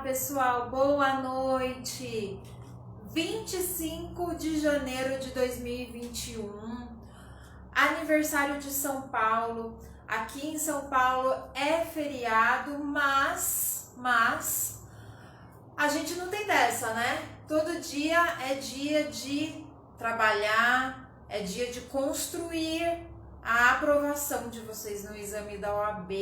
pessoal, boa noite. 25 de janeiro de 2021, aniversário de São Paulo. Aqui em São Paulo é feriado, mas a gente não tem dessa, né? Todo dia é dia de trabalhar, é dia de construir a aprovação de vocês no exame da OAB.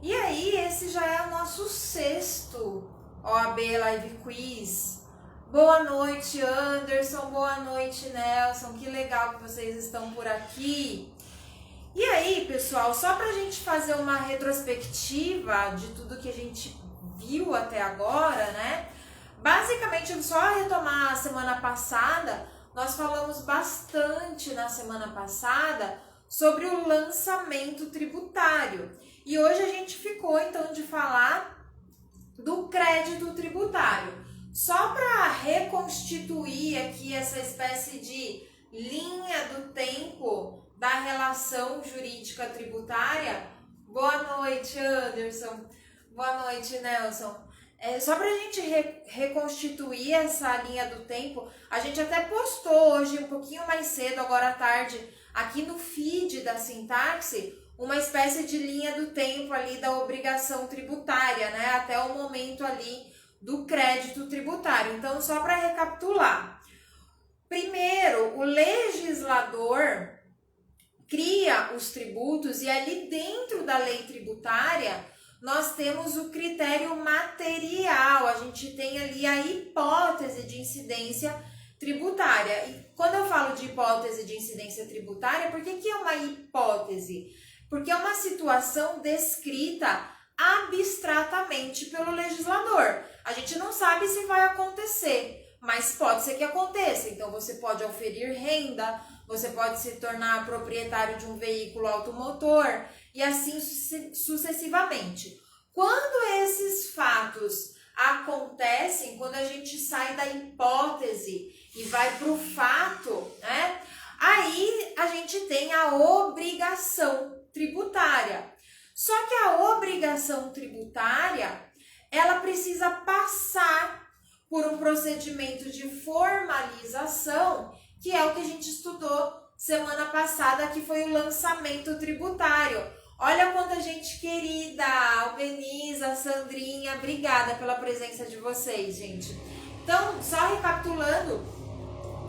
E aí, esse já é o nosso 6º OAB Live Quiz. Boa noite, Anderson. Boa noite, Nelson. Que legal que vocês estão por aqui. E aí, pessoal, só pra gente fazer uma retrospectiva de tudo que a gente viu até agora, né? Basicamente, só retomar a semana passada, nós falamos bastante na semana passada sobre o lançamento tributário. E hoje a gente ficou, então, de falar do crédito tributário. Só para reconstituir aqui essa espécie de linha do tempo da relação jurídica tributária. Boa noite, Anderson. Boa noite, Nelson. Só para a gente reconstituir essa linha do tempo, a gente até postou hoje, um pouquinho mais cedo, agora à tarde, aqui no feed da Sintaxe, uma espécie de linha do tempo ali da obrigação tributária, né? Até o momento ali do crédito tributário. Então, só para recapitular. Primeiro, o legislador cria os tributos e ali dentro da lei tributária nós temos o critério material. A gente tem ali a hipótese de incidência tributária. E quando eu falo de hipótese de incidência tributária, por que é uma hipótese? Porque é uma situação descrita abstratamente pelo legislador. A gente não sabe se vai acontecer, mas pode ser que aconteça. Então, você pode oferir renda, você pode se tornar proprietário de um veículo automotor e assim sucessivamente. Quando esses fatos acontecem, quando a gente sai da hipótese e vai para o fato, né? Aí a gente tem a obrigação tributária. Só que a obrigação tributária, ela precisa passar por um procedimento de formalização, que é o que a gente estudou semana passada, que foi o lançamento tributário. Olha quanta gente querida, Albeniza, Sandrinha, obrigada pela presença de vocês, gente. Então, só recapitulando,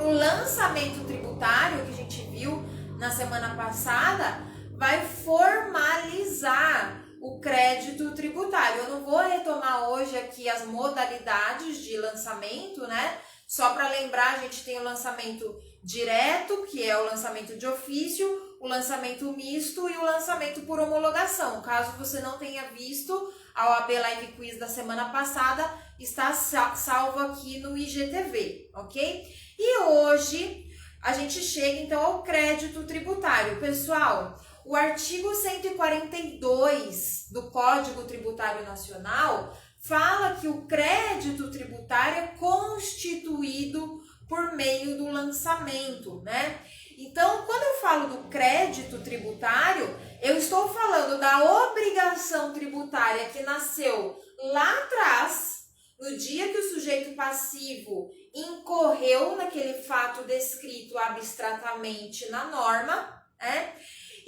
o lançamento tributário que a gente viu na semana passada vai formalizar o crédito tributário. Eu não vou retomar hoje aqui as modalidades de lançamento, né? Só para lembrar, a gente tem o lançamento direto, que é o lançamento de ofício, o lançamento misto e o lançamento por homologação. Caso você não tenha visto a OAB Live Quiz da semana passada, está salvo aqui no IGTV, ok? E hoje a gente chega então ao crédito tributário. Pessoal, o artigo 142 do Código Tributário Nacional fala que o crédito tributário é constituído por meio do lançamento, né? Então, quando eu falo do crédito tributário, eu estou falando da obrigação tributária que nasceu lá atrás, no dia que o sujeito passivo incorreu naquele fato descrito abstratamente na norma, né?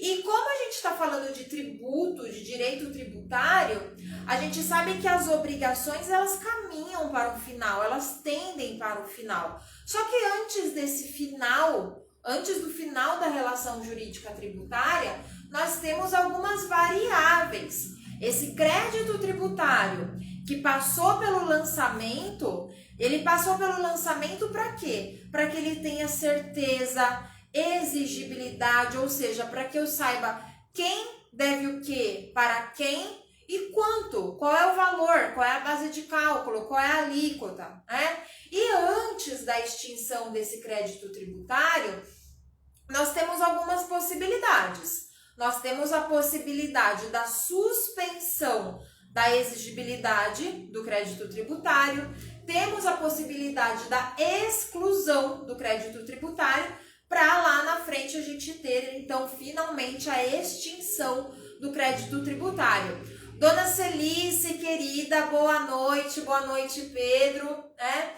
E como a gente está falando de tributo, de direito tributário, a gente sabe que as obrigações, elas caminham para o final, elas tendem para o final. Só que antes desse final, antes do final da relação jurídica tributária, nós temos algumas variáveis. Esse crédito tributário que passou pelo lançamento, ele passou pelo lançamento para quê? Para que ele tenha certeza, exigibilidade, ou seja, para que eu saiba quem deve o quê, para quem e quanto, qual é o valor, qual é a base de cálculo, qual é a alíquota, né? E antes da extinção desse crédito tributário, nós temos algumas possibilidades. Nós temos a possibilidade da suspensão da exigibilidade do crédito tributário, temos a possibilidade da exclusão do crédito tributário, para lá na frente a gente ter, então, finalmente a extinção do crédito tributário. Dona Celice, querida, boa noite, Pedro, né?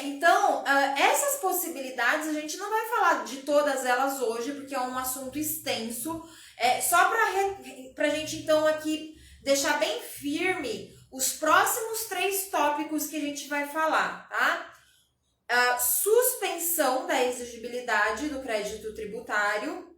Então, essas possibilidades, a gente não vai falar de todas elas hoje, porque é um assunto extenso, só para a gente, então, aqui deixar bem firme os próximos 3 tópicos que a gente vai falar, tá? A suspensão da exigibilidade do crédito tributário,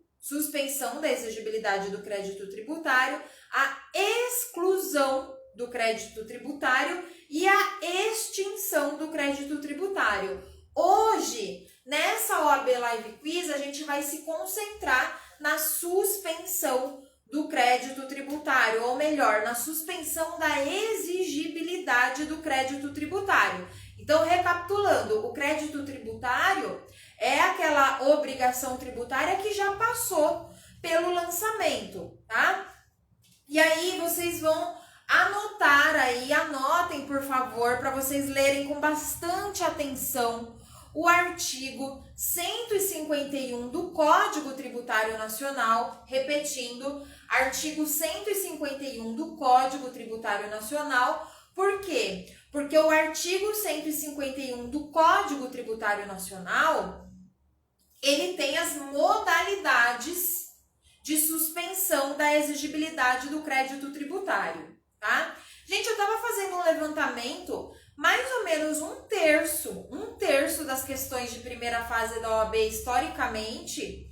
a exclusão do crédito tributário e a extinção do crédito tributário. Hoje, nessa OAB Live Quiz, a gente vai se concentrar na suspensão do crédito tributário, ou melhor, na suspensão da exigibilidade do crédito tributário. Então, recapitulando, o crédito tributário é aquela obrigação tributária que já passou pelo lançamento, tá? E aí, vocês vão anotar aí, anotem, por favor, para vocês lerem com bastante atenção o artigo 151 do Código Tributário Nacional, repetindo, artigo 151 do Código Tributário Nacional. Por quê? Porque o artigo 151 do Código Tributário Nacional, ele tem as modalidades de suspensão da exigibilidade do crédito tributário, tá? Gente, eu estava fazendo um levantamento, mais ou menos um terço das questões de primeira fase da OAB, historicamente,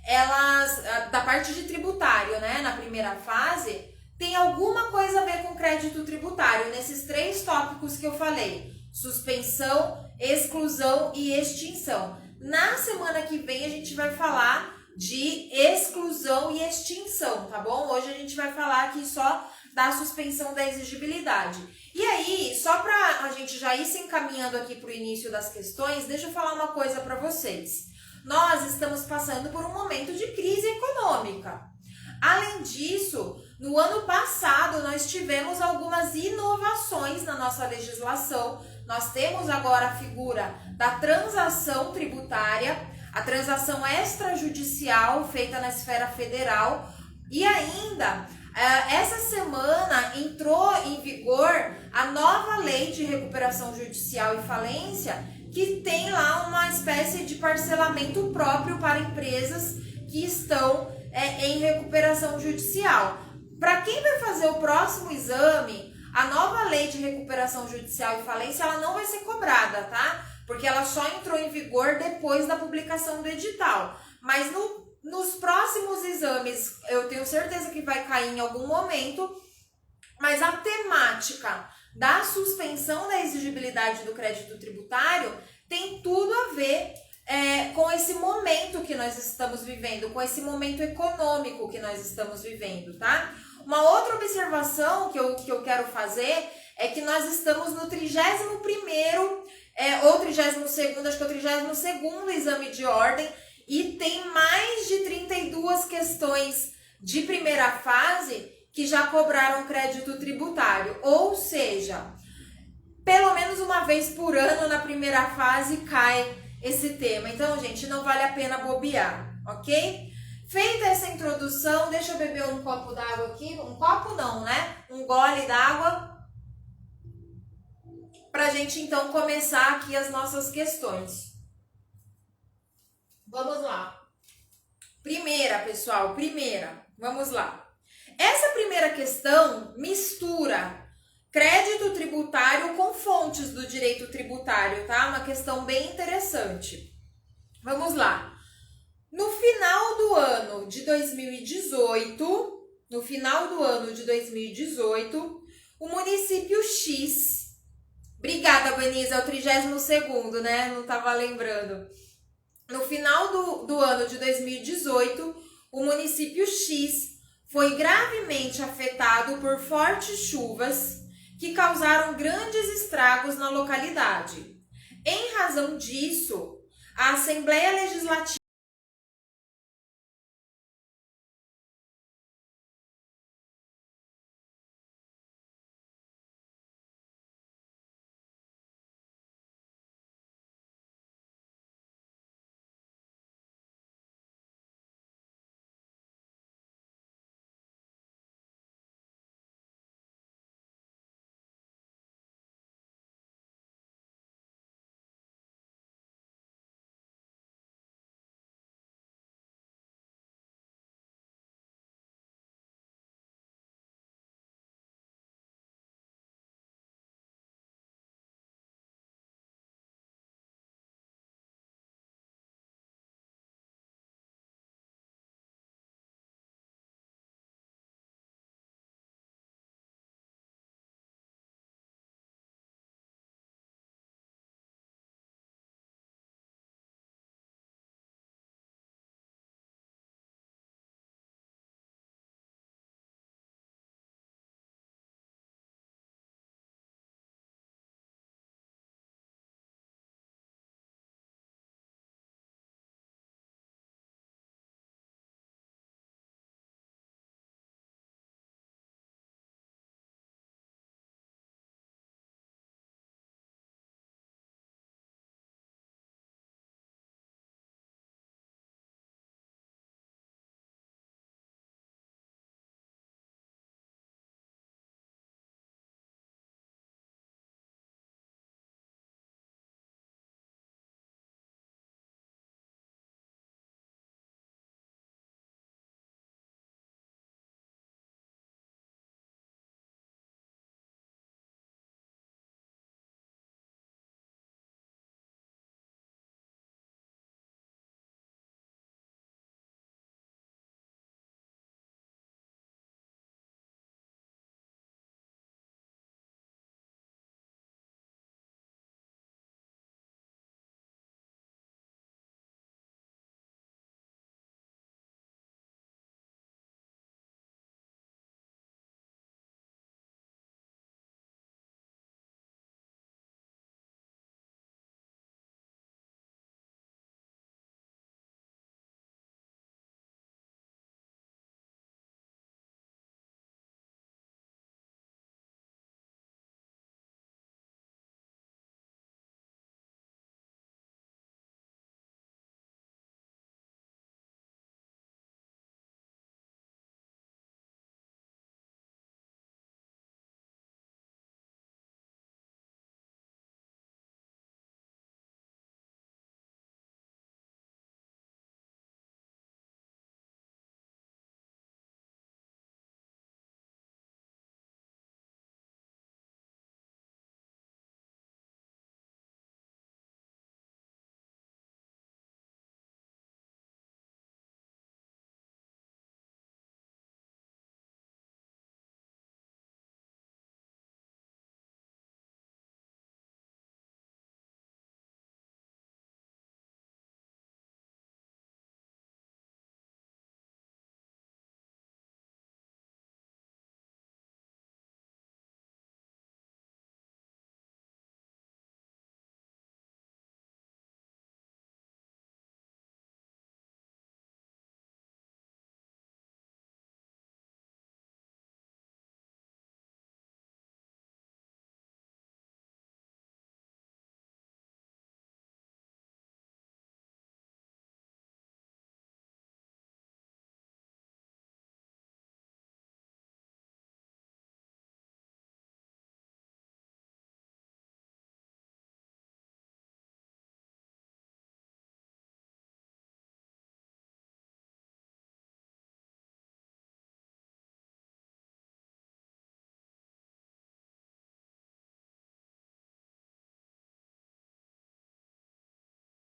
elas, da parte de tributário, né, na primeira fase, tem alguma coisa a ver com crédito tributário, nesses 3 tópicos que eu falei: suspensão, exclusão e extinção. Na semana que vem a gente vai falar de exclusão e extinção, tá bom? Hoje a gente vai falar aqui só da suspensão da exigibilidade. E aí, só para a gente já ir se encaminhando aqui para o início das questões, deixa eu falar uma coisa para vocês. Nós estamos passando por um momento de crise econômica. Além disso, no ano passado, nós tivemos algumas inovações na nossa legislação. Nós temos agora a figura da transação tributária, a transação extrajudicial feita na esfera federal, e ainda, essa semana entrou em vigor a nova lei de recuperação judicial e falência, que tem lá uma espécie de parcelamento próprio para empresas que estão em recuperação judicial. Para quem vai fazer o próximo exame, a nova lei de recuperação judicial e falência, ela não vai ser cobrada, tá? Porque ela só entrou em vigor depois da publicação do edital. Mas nos próximos exames, eu tenho certeza que vai cair em algum momento, mas a temática da suspensão da exigibilidade do crédito tributário tem tudo a ver com esse momento que nós estamos vivendo, com esse momento econômico que nós estamos vivendo, tá? Uma outra observação que eu quero fazer é que nós estamos no 31º ou 32º, acho que é o 32º exame de ordem, e tem mais de 32 questões de primeira fase que já cobraram crédito tributário, ou seja, pelo menos uma vez por ano na primeira fase cai esse tema. Então, gente, não vale a pena bobear, ok? Feita essa introdução, deixa eu beber um copo d'água aqui. Um copo não, né? Um gole d'água. Pra gente, então, começar aqui as nossas questões. Vamos lá. Primeira, pessoal, Vamos lá. Essa primeira questão mistura crédito tributário com fontes do direito tributário, tá? Uma questão bem interessante. Vamos lá. No final do ano de 2018, o município X... Obrigada, Benisa, é o 32º, né? Não estava lembrando. No final do ano de 2018, o município X foi gravemente afetado por fortes chuvas que causaram grandes estragos na localidade. Em razão disso, a Assembleia Legislativa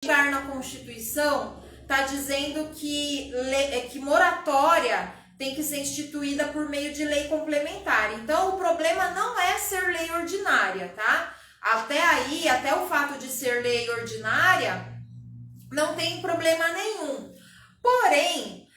lugar na Constituição está dizendo que moratória tem que ser instituída por meio de lei complementar. Então, o problema não é ser lei ordinária, tá? Até aí, até o fato de ser lei ordinária, não tem problema nenhum. Porém,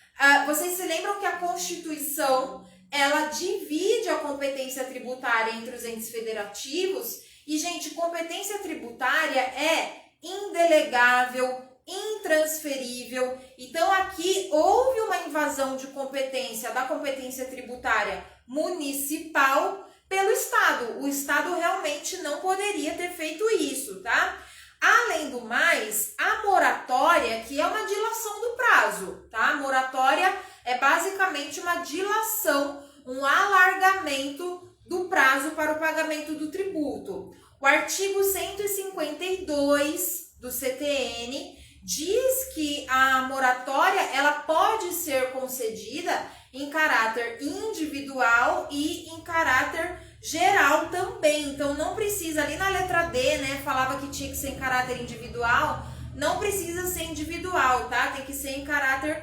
vocês se lembram que a Constituição, ela divide a competência tributária entre os entes federativos e, gente, competência tributária é indelegável, intransferível. Então, aqui houve uma invasão de competência, da competência tributária municipal pelo Estado. O Estado realmente não poderia ter feito isso, tá? Além do mais, a moratória, que é uma dilação do prazo, tá? A moratória é basicamente uma dilação, um alargamento do prazo para o pagamento do tributo. O artigo 152 do CTN diz que a moratória ela pode ser concedida em caráter individual e em caráter geral também. Então não precisa, ali na letra D, né, falava que tinha que ser em caráter individual, não precisa ser individual, tá? Tem que ser em caráter,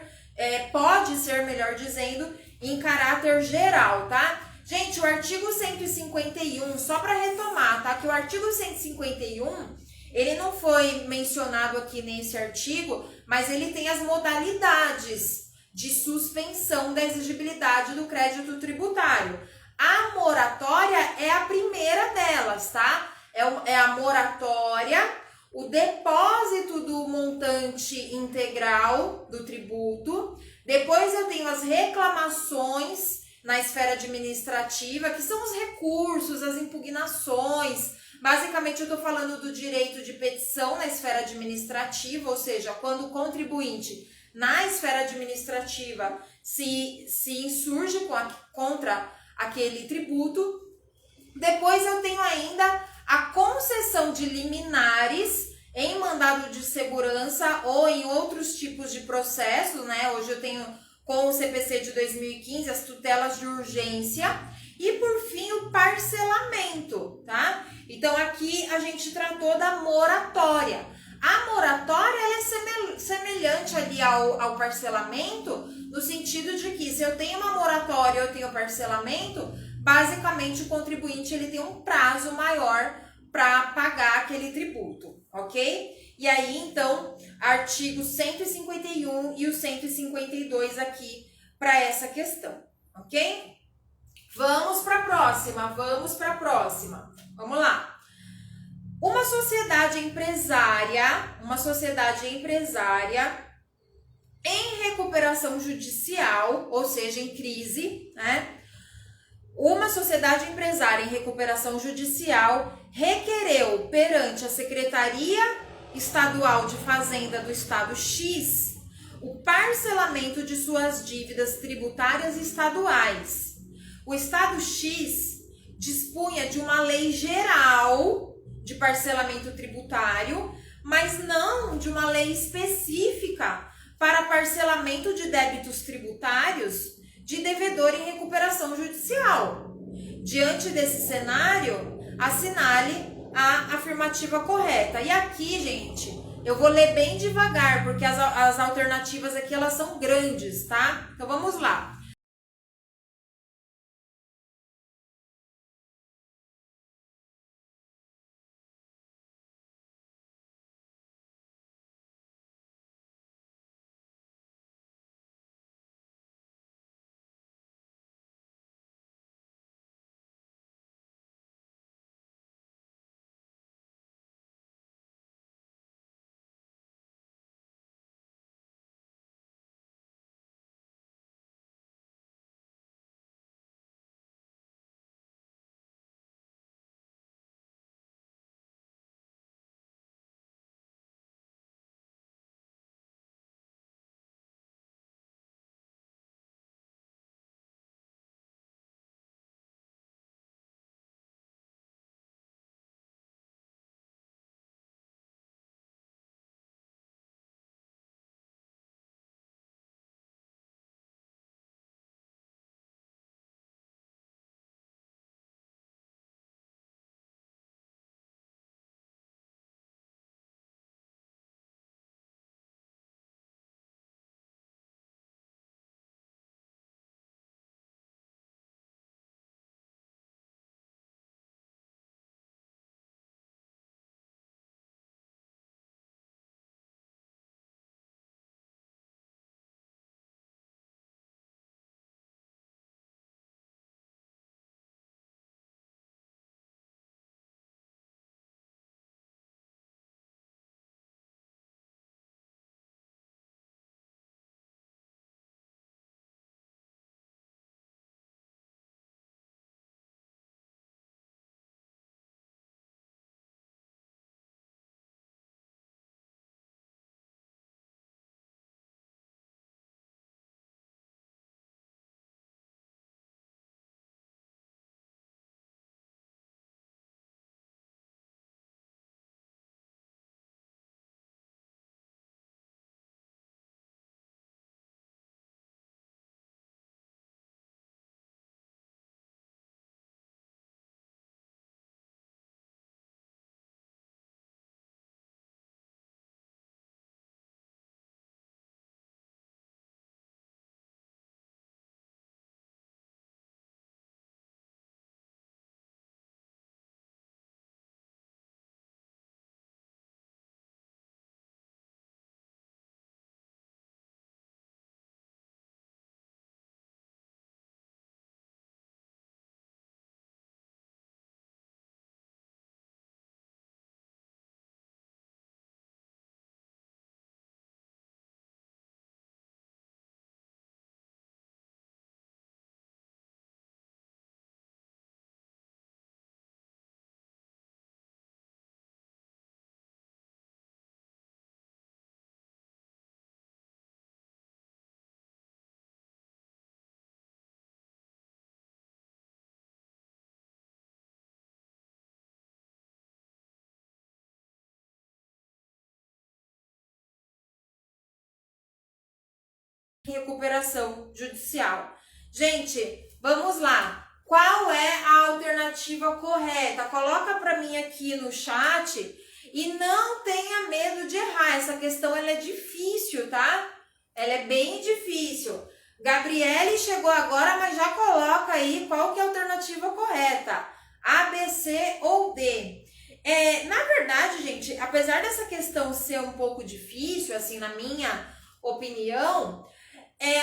pode ser, melhor dizendo, em caráter geral, tá? Gente, o artigo 151, só para retomar, tá? Que o artigo 151, ele não foi mencionado aqui nesse artigo, mas ele tem as modalidades de suspensão da exigibilidade do crédito tributário. A moratória é a primeira delas, tá? É a moratória, o depósito do montante integral do tributo. Depois eu tenho as reclamações na esfera administrativa, que são os recursos, as impugnações. Basicamente, eu estou falando do direito de petição na esfera administrativa, ou seja, quando o contribuinte, na esfera administrativa, se insurge contra aquele tributo. Depois eu tenho ainda a concessão de liminares em mandado de segurança ou em outros tipos de processos, né? Hoje eu tenho com o CPC de 2015 as tutelas de urgência e por fim o parcelamento, tá? Então aqui a gente tratou da moratória. A moratória ela é semelhante ali ao parcelamento, no sentido de que se eu tenho uma moratória ou eu tenho parcelamento, basicamente o contribuinte ele tem um prazo maior para pagar aquele tributo, ok? E aí, então, artigo 151 e o 152 aqui para essa questão, ok? Vamos para a próxima, Vamos lá. Uma sociedade empresária em recuperação judicial, ou seja, em crise, né? Uma sociedade empresária em recuperação judicial requereu perante a Secretaria Estadual de Fazenda do Estado X o parcelamento de suas dívidas tributárias estaduais. O Estado X dispunha de uma lei geral de parcelamento tributário, mas não de uma lei específica para parcelamento de débitos tributários de devedor em recuperação judicial. Diante desse cenário, assinale a afirmativa correta. E aqui, gente, eu vou ler bem devagar, porque as alternativas aqui elas são grandes, tá? Então vamos lá. recuperação judicial. Gente, vamos lá. Qual é a alternativa correta? Coloca para mim aqui no chat e não tenha medo de errar. Essa questão ela é difícil, tá? Ela é bem difícil. Gabriele chegou agora, mas já coloca aí qual que é a alternativa correta. A, B, C ou D. Na verdade, gente, apesar dessa questão ser um pouco difícil, assim, na minha opinião,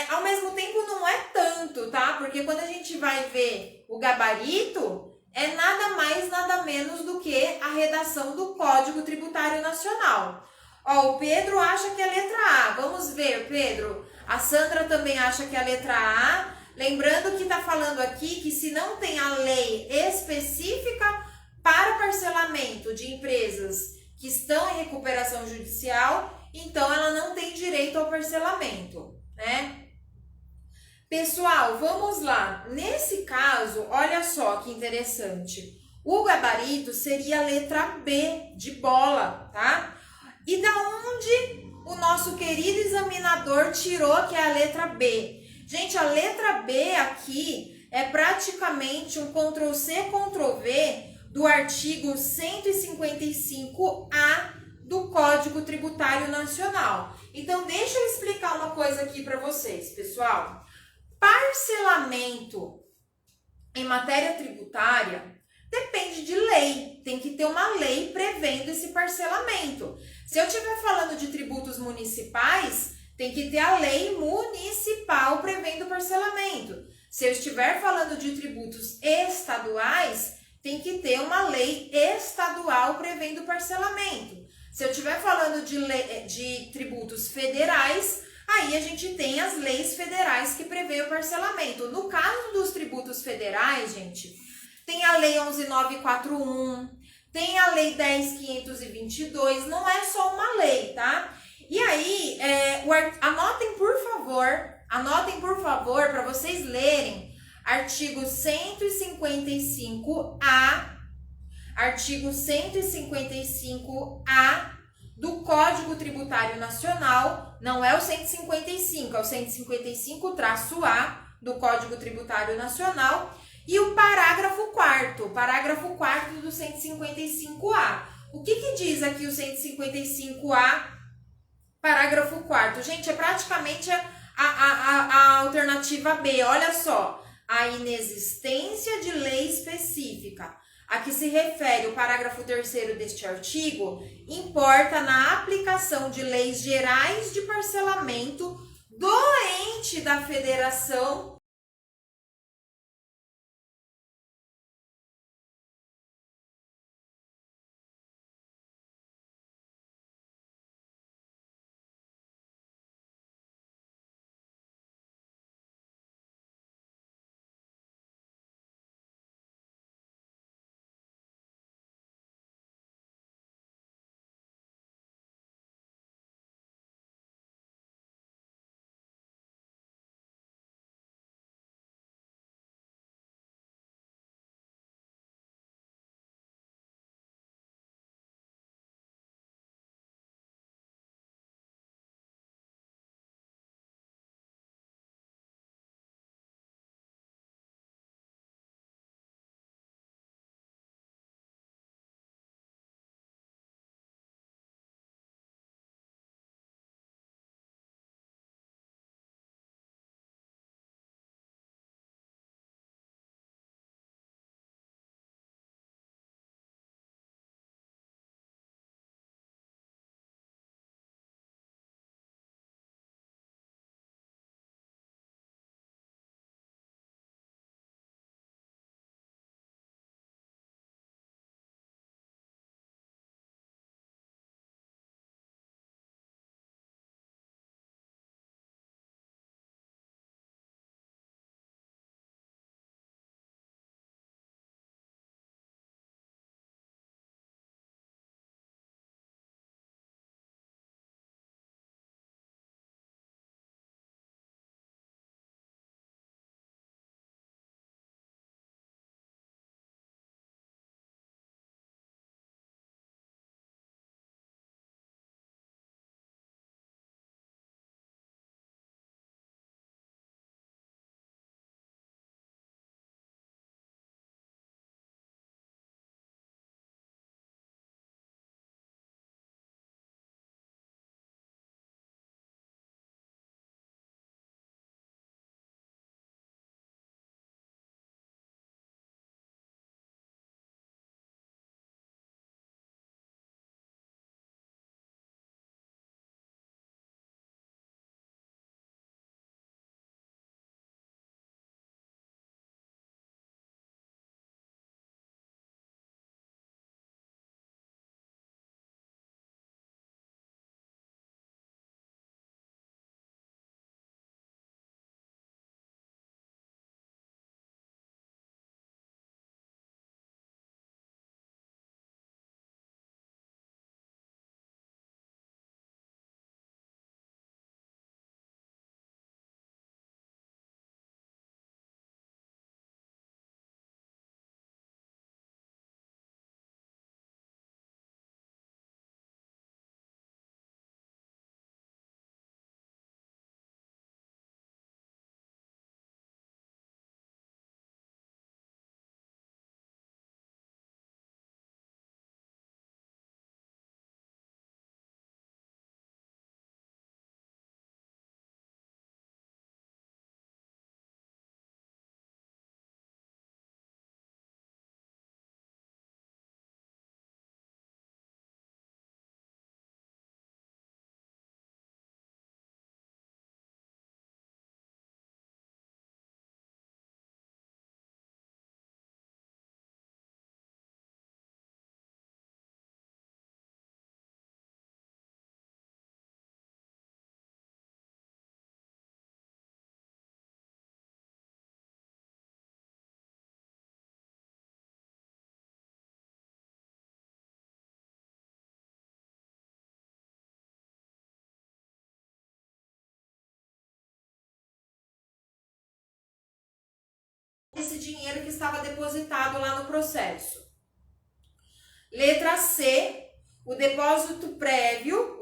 ao mesmo tempo não é tanto, tá? Porque quando a gente vai ver o gabarito, é nada mais, nada menos do que a redação do Código Tributário Nacional. Ó, o Pedro acha que é a letra A. Vamos ver, Pedro. A Sandra também acha que é a letra A. Lembrando que está falando aqui que se não tem a lei específica para parcelamento de empresas que estão em recuperação judicial, então ela não tem direito ao parcelamento, né? Pessoal, vamos lá. Nesse caso, olha só que interessante. O gabarito seria a letra B de bola, tá? E da onde o nosso querido examinador tirou que é a letra B? Gente, a letra B aqui é praticamente um Ctrl+C, Ctrl+V do artigo 155A do Código Tributário Nacional. Então, deixa eu explicar uma coisa aqui para vocês, pessoal. Parcelamento em matéria tributária depende de lei. Tem que ter uma lei prevendo esse parcelamento. Se eu estiver falando de tributos municipais, tem que ter a lei municipal prevendo parcelamento. Se eu estiver falando de tributos estaduais, tem que ter uma lei estadual prevendo parcelamento. Se eu estiver falando de tributos federais, aí a gente tem as leis federais que prevêem o parcelamento. No caso dos tributos federais, gente, tem a Lei 11.941, tem a Lei 10.522, não é só uma lei, tá? E aí, anotem por favor, para vocês lerem, artigo 155A, artigo 155A do Código Tributário Nacional, não é o 155, é o 155-A do Código Tributário Nacional, e o parágrafo 4º do 155A. O que diz aqui o 155A, parágrafo 4º? Gente, é praticamente a alternativa B, olha só. A inexistência de lei específica a que se refere o parágrafo 3º deste artigo importa na aplicação de leis gerais de parcelamento do ente da federação esse dinheiro que estava depositado lá no processo. Letra C, o depósito prévio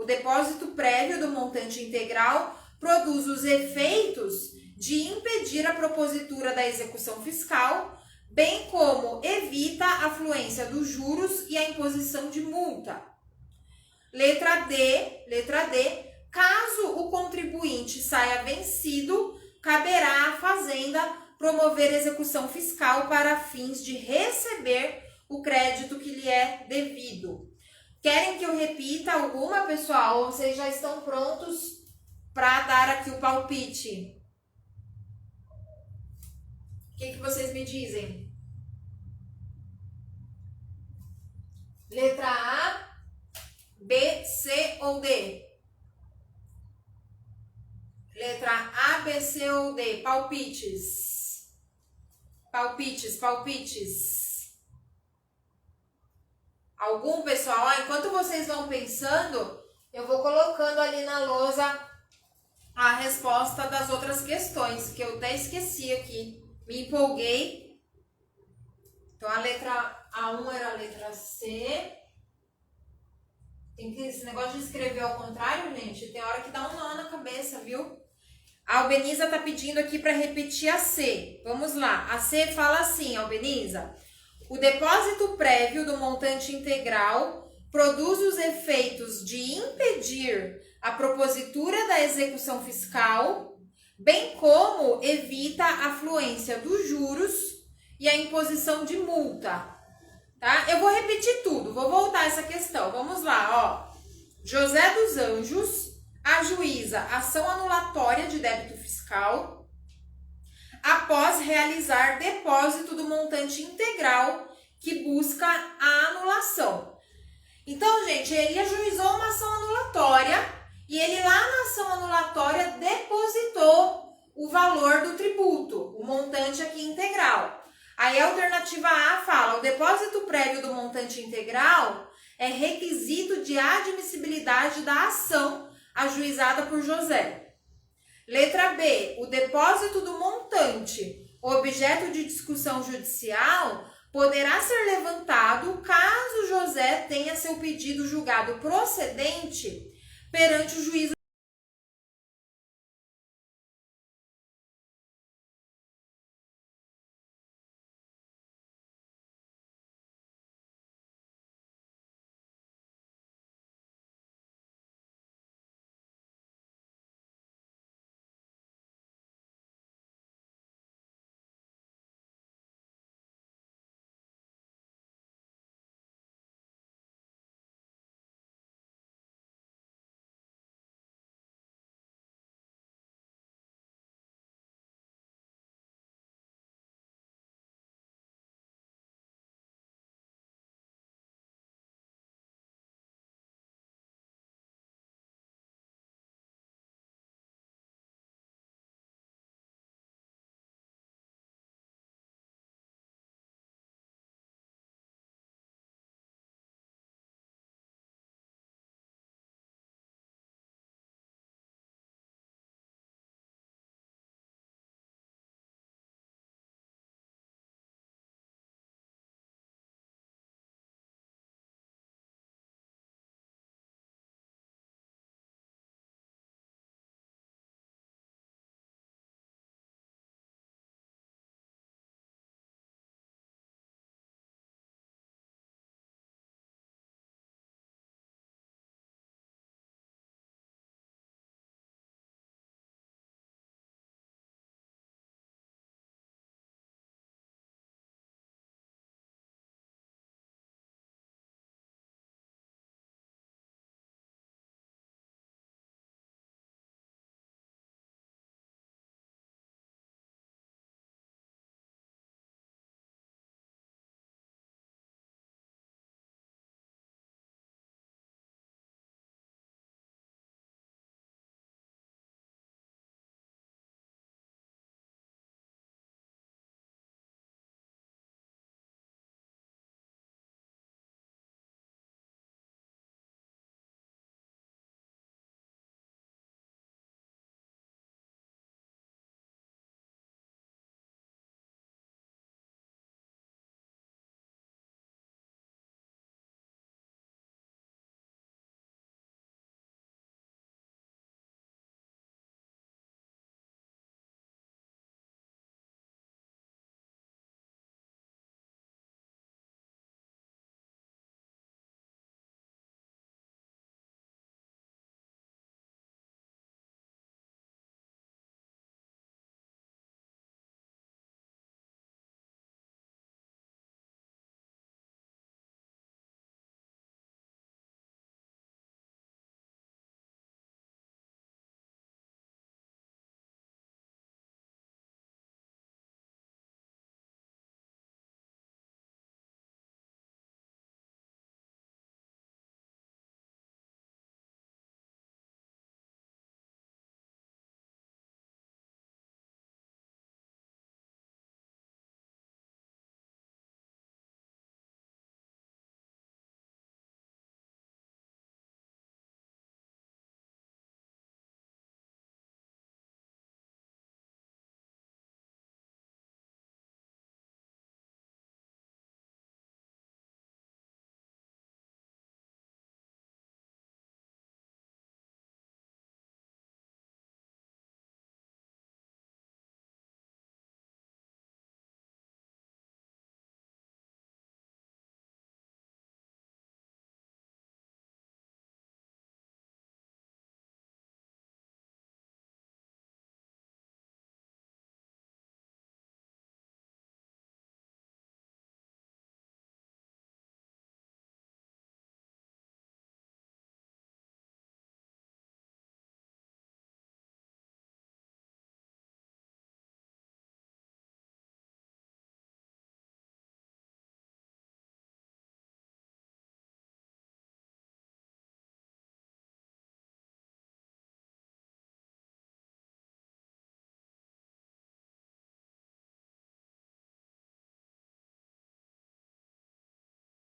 do montante integral produz os efeitos de impedir a propositura da execução fiscal, bem como evita a fluência dos juros e a imposição de multa. Letra D, caso o contribuinte saia vencido, caberá à Fazenda promover execução fiscal para fins de receber o crédito que lhe é devido. Querem que eu repita alguma, pessoal? Ou vocês já estão prontos para dar aqui o palpite? O que vocês me dizem? Letra A, B, C ou D? Letra A, B, C ou D? Palpites. Palpites. Algum, pessoal? Enquanto vocês vão pensando, eu vou colocando ali na lousa a resposta das outras questões, que eu até esqueci aqui. Me empolguei. Então, a letra A1 era a letra C. Tem que, esse negócio de escrever ao contrário, gente, tem hora que dá um nó na cabeça, viu? A Albeniza tá pedindo aqui para repetir a C. Vamos lá. A C fala assim, Albeniza. O depósito prévio do montante integral produz os efeitos de impedir a propositura da execução fiscal, bem como evita a fluência dos juros e a imposição de multa. Tá? Eu vou repetir tudo, vou voltar essa questão. Vamos lá, ó. José dos Anjos ajuiza ação anulatória de débito fiscal após realizar depósito do montante integral que busca a anulação. Então, gente, ele ajuizou uma ação anulatória e ele lá na ação anulatória depositou o valor do tributo, o montante aqui integral. Aí a alternativa A fala, o depósito prévio do montante integral é requisito de admissibilidade da ação ajuizada por José. Letra B, o depósito do montante, objeto de discussão judicial, poderá ser levantado caso José tenha seu pedido julgado procedente perante o juízo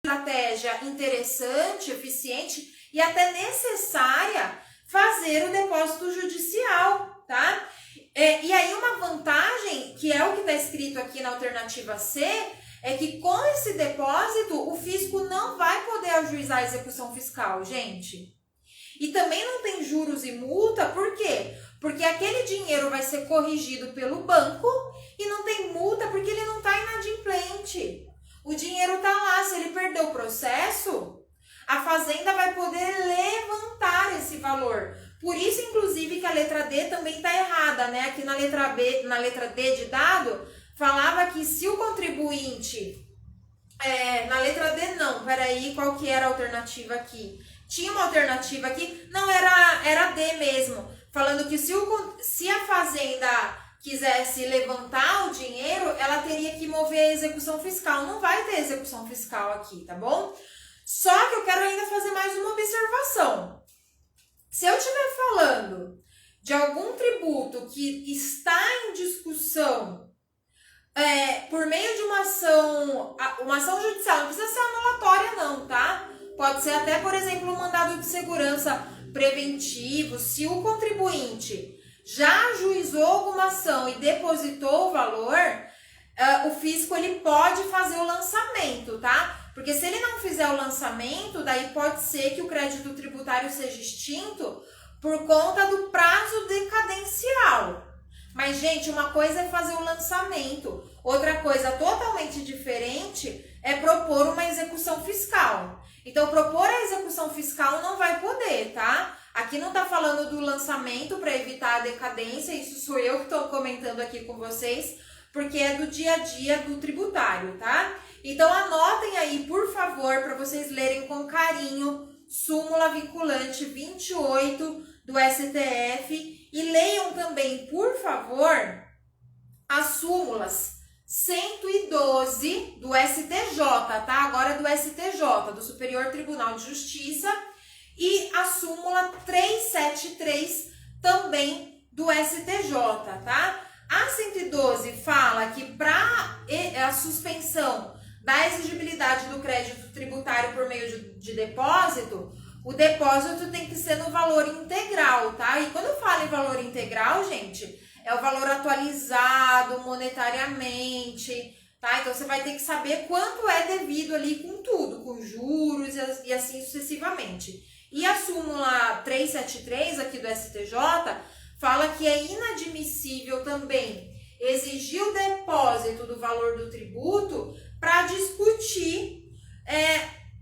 estratégia interessante, eficiente e até necessária fazer o depósito judicial, tá? E aí uma vantagem, que é o que está escrito aqui na alternativa C, é que com esse depósito o fisco não vai poder ajuizar a execução fiscal, gente. E também não tem juros e multa, por quê? Porque aquele dinheiro vai ser corrigido pelo banco e não tem multa porque ele não está inadimplente. O dinheiro está lá, se ele perder o processo, a fazenda vai poder levantar esse valor. Por isso, inclusive, que a letra D também está errada, né? Aqui na letra D de dado, falava que se o contribuinte... na letra D não, peraí, qual que era a alternativa aqui? Tinha uma alternativa aqui, não, era D mesmo, falando que se a fazenda quisesse levantar o dinheiro, ela teria que mover a execução fiscal. Não vai ter execução fiscal aqui, tá bom? Só que eu quero ainda fazer mais uma observação. Se eu estiver falando de algum tributo que está em discussão por meio de uma ação judicial, não precisa ser anulatória não, tá? Pode ser até, por exemplo, um mandado de segurança preventivo. Se o contribuinte já ajuizou alguma ação e depositou o valor, o fisco ele pode fazer o lançamento, tá? Porque se ele não fizer o lançamento, daí pode ser que o crédito tributário seja extinto por conta do prazo decadencial. Mas, gente, uma coisa é fazer o lançamento, outra coisa totalmente diferente é propor uma execução fiscal. Então, propor a execução fiscal não vai poder, tá? Aqui não tá falando do lançamento para evitar a decadência, isso sou eu que estou comentando aqui com vocês, porque é do dia a dia do tributário, tá? Então, anotem aí, por favor, para vocês lerem com carinho, súmula vinculante 28 do STF e leiam também, por favor, as súmulas 112 do STJ, tá? Agora é do STJ, do Superior Tribunal de Justiça, e a súmula 373 também do STJ, tá? A 112 fala que para a suspensão da exigibilidade do crédito tributário por meio de depósito, o depósito tem que ser no valor integral, tá? E quando eu falo em valor integral, gente, é o valor atualizado monetariamente, tá? Então, você vai ter que saber quanto é devido ali com tudo, com juros e assim sucessivamente. E a súmula 373 aqui do STJ fala que é inadmissível também exigir o depósito do valor do tributo para discutir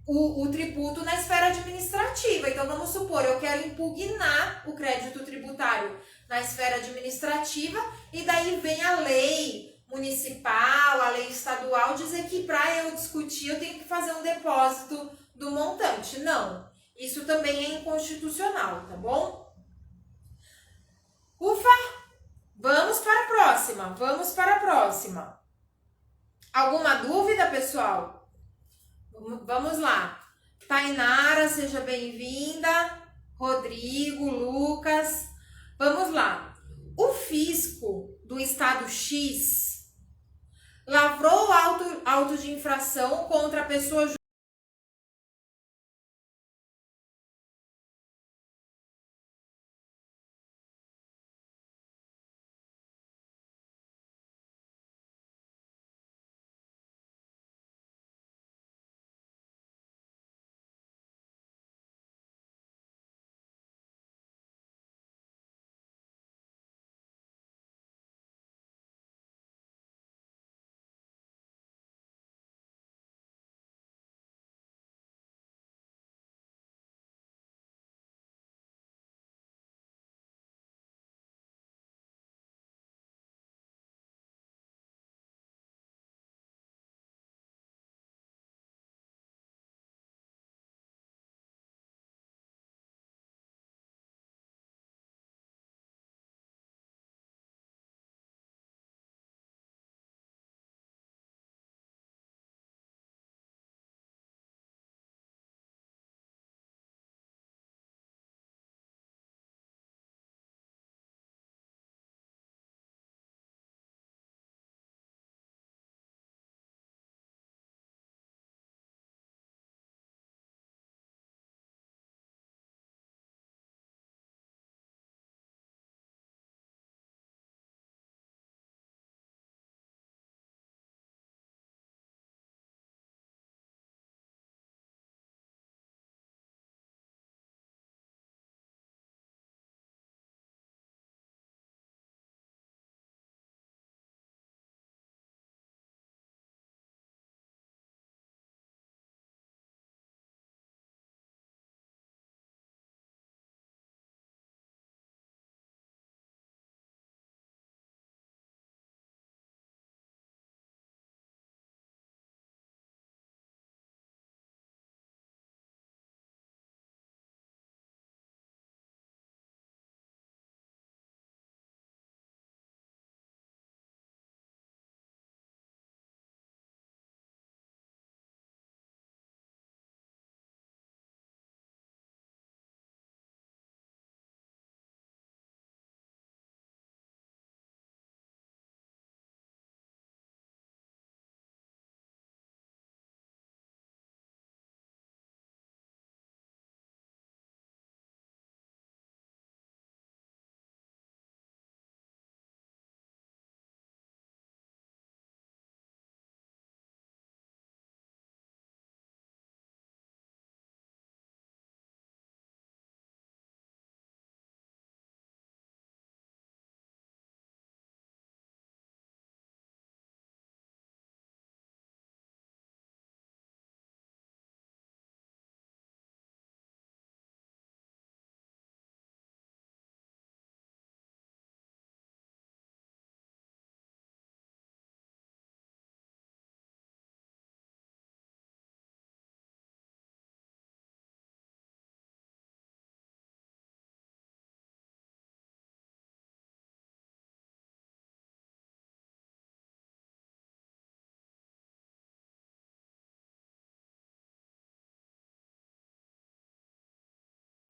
o tributo na esfera administrativa. Então, vamos supor, eu quero impugnar o crédito tributário na esfera administrativa e daí vem a lei municipal, a lei estadual dizer que para eu discutir eu tenho que fazer um depósito do montante. Não, isso também é inconstitucional, tá bom? Ufa! Vamos para a próxima. Alguma dúvida, pessoal? Vamos lá. Tainara, seja bem-vinda. Rodrigo, Lucas. Vamos lá. O fisco do estado X lavrou auto de infração contra a pessoa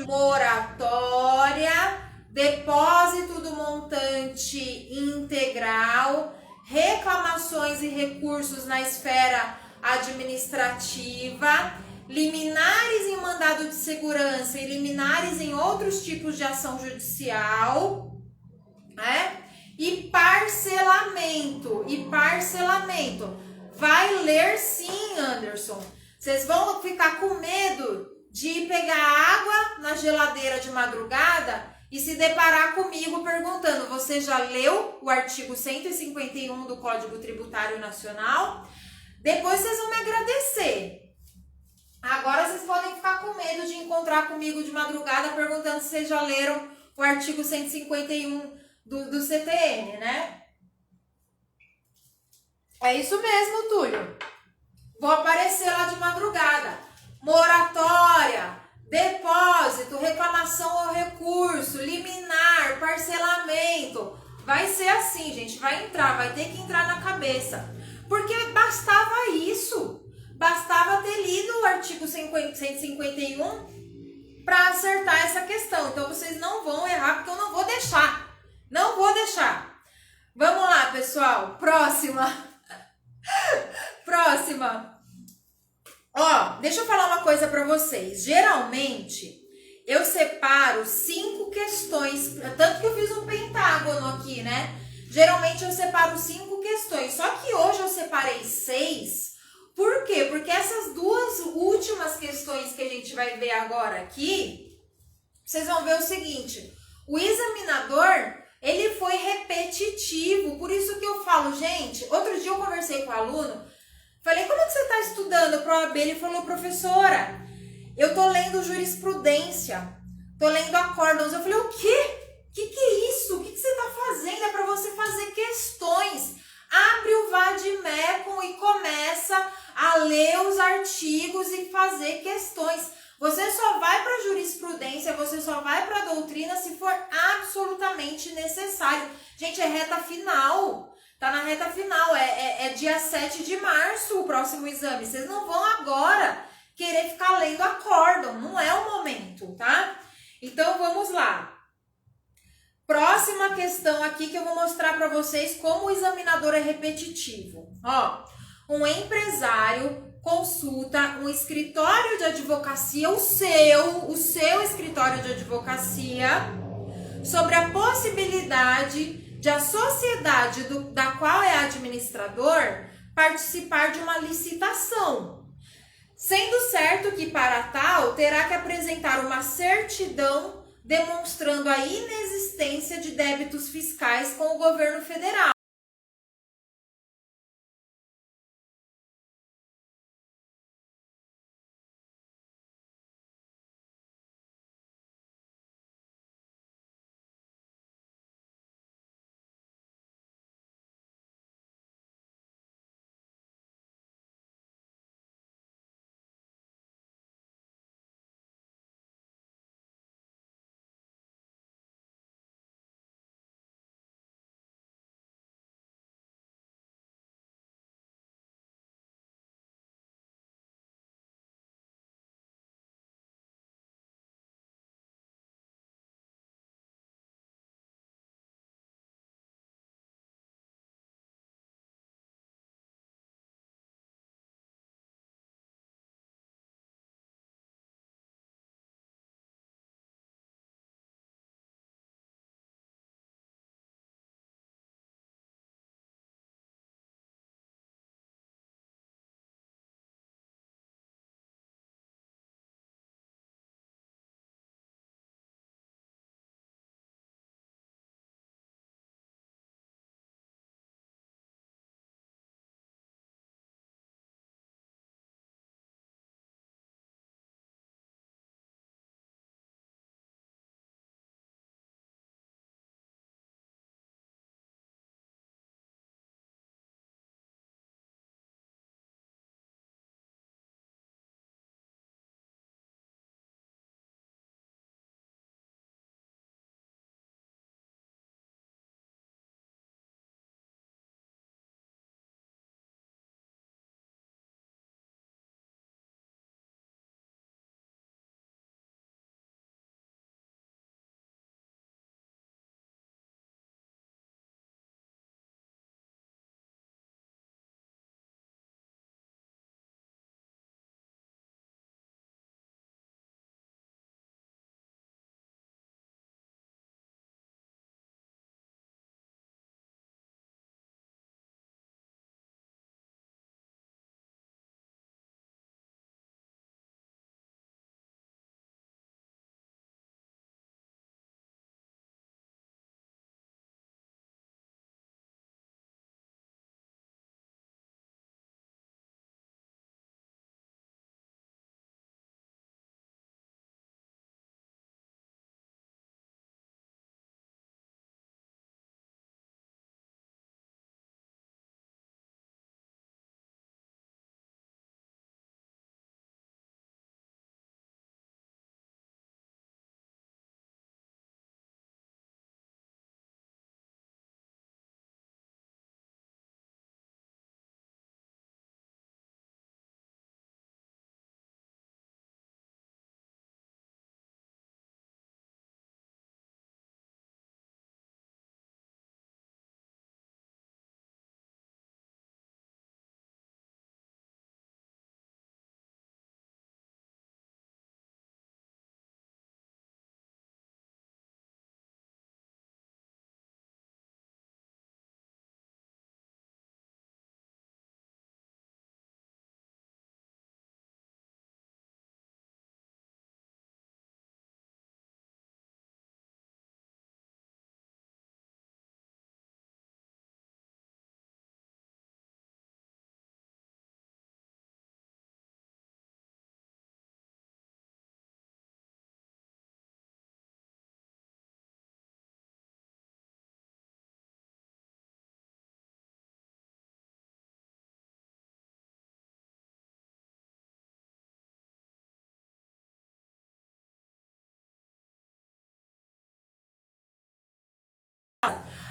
moratória, depósito do montante integral, reclamações e recursos na esfera administrativa, liminares em mandado de segurança e liminares em outros tipos de ação judicial, né? E parcelamento. Vai ler sim, Anderson. Vocês vão ficar com medo de pegar água na geladeira de madrugada e se deparar comigo perguntando: você já leu o artigo 151 do Código Tributário Nacional? Depois vocês vão me agradecer. Agora vocês podem ficar com medo de encontrar comigo de madrugada perguntando se vocês já leram o artigo 151 do CTN, né? É isso mesmo, Túlio. Vou aparecer lá de madrugada. Moratória, depósito, reclamação ou recurso, liminar, parcelamento. Vai ser assim, gente. Vai ter que entrar na cabeça. Porque bastava isso. Bastava ter lido o artigo 151 para acertar essa questão. Então, vocês não vão errar, porque eu não vou deixar. Não vou deixar. Vamos lá, pessoal. Próxima. Ó, deixa eu falar uma coisa para vocês. Geralmente, eu separo 5 questões. Tanto que eu fiz um pentágono aqui, né? Geralmente, eu separo 5 questões. Só que hoje eu separei 6. Por quê? Porque essas duas últimas questões que a gente vai ver agora aqui, vocês vão ver o seguinte: o examinador, ele foi repetitivo. Por isso que eu falo, gente, outro dia eu conversei com o aluno, falei: como é que você está estudando para o OAB? Ele falou: professora, eu tô lendo jurisprudência, tô lendo acórdãos. Eu falei: o quê? Que é isso? O que você está fazendo? É para você fazer questões. Abre o Vademecum e começa a ler os artigos e fazer questões. Você só vai para a jurisprudência, você só vai para a doutrina se for absolutamente necessário. Gente, é reta final. Tá na reta final. É dia 7 de março o próximo exame. Vocês não vão agora querer ficar lendo acórdão. Não é o momento, tá? Então, vamos lá. Próxima questão aqui que eu vou mostrar para vocês como o examinador é repetitivo. Ó, um empresário consulta um escritório de advocacia, o seu escritório de advocacia, sobre a possibilidade de a sociedade da qual é administrador participar de uma licitação, sendo certo que para tal terá que apresentar uma certidão demonstrando a inexistência de débitos fiscais com o governo federal.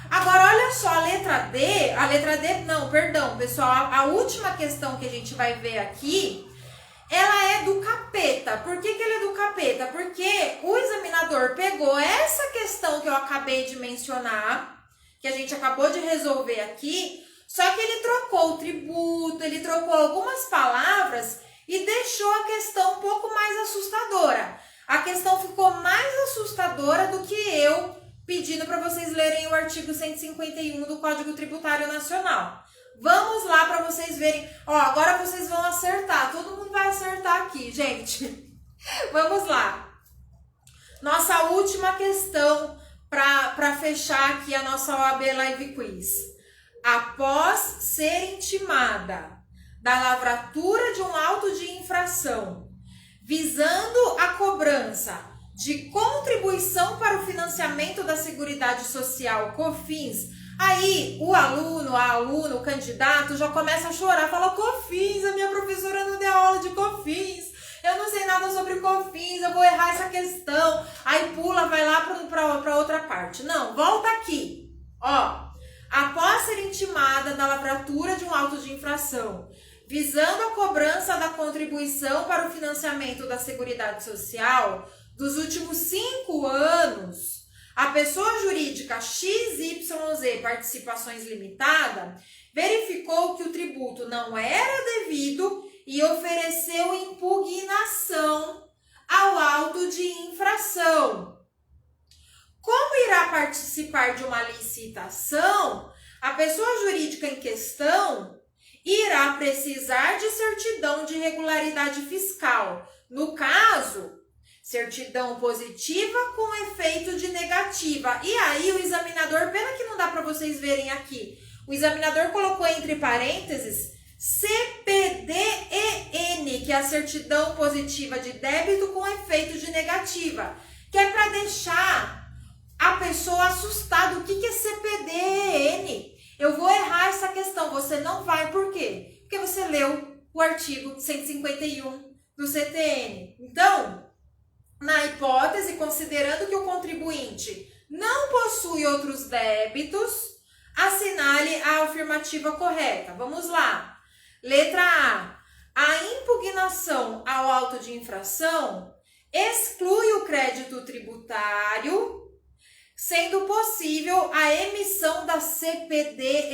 Agora, olha só, a letra D não, perdão, pessoal, a última questão que a gente vai ver aqui, ela é do capeta. Por que ela é do capeta? Porque o examinador pegou essa questão que eu acabei de mencionar, que a gente acabou de resolver aqui, só que ele trocou o tributo, ele trocou algumas palavras e deixou a questão um pouco mais assustadora. A questão ficou mais assustadora do que eu pedindo para vocês lerem o artigo 151 do Código Tributário Nacional. Vamos lá para vocês verem. Ó, agora vocês vão acertar. Todo mundo vai acertar aqui, gente. Vamos lá. Nossa última questão para fechar aqui a nossa OAB Live Quiz. Após ser intimada da lavratura de um auto de infração, visando a cobrança de contribuição para o financiamento da Seguridade Social, COFINS, aí o aluno, a aluna, o candidato já começa a chorar, fala: COFINS, a minha professora não deu aula de COFINS, eu não sei nada sobre COFINS, eu vou errar essa questão. Aí pula, vai lá para outra parte. Não, volta aqui. Ó, após ser intimada da lavratura de um auto de infração, visando a cobrança da contribuição para o financiamento da Seguridade Social dos últimos 5 anos, a pessoa jurídica XYZ Participações Limitada verificou que o tributo não era devido e ofereceu impugnação ao auto de infração. Como irá participar de uma licitação, a pessoa jurídica em questão irá precisar de certidão de regularidade fiscal. No caso, certidão positiva com efeito de negativa. E aí o examinador, pena que não dá para vocês verem aqui, o examinador colocou entre parênteses CPDEN, que é a certidão positiva de débito com efeito de negativa, que é para deixar a pessoa assustada. O que é CPDEN? Eu vou errar essa questão, você não vai, por quê? Porque você leu o artigo 151 do CTN. Então, na hipótese, considerando que o contribuinte não possui outros débitos, assinale a afirmativa correta. Vamos lá. Letra A. A impugnação ao auto de infração exclui o crédito tributário, sendo possível a emissão da CPDEN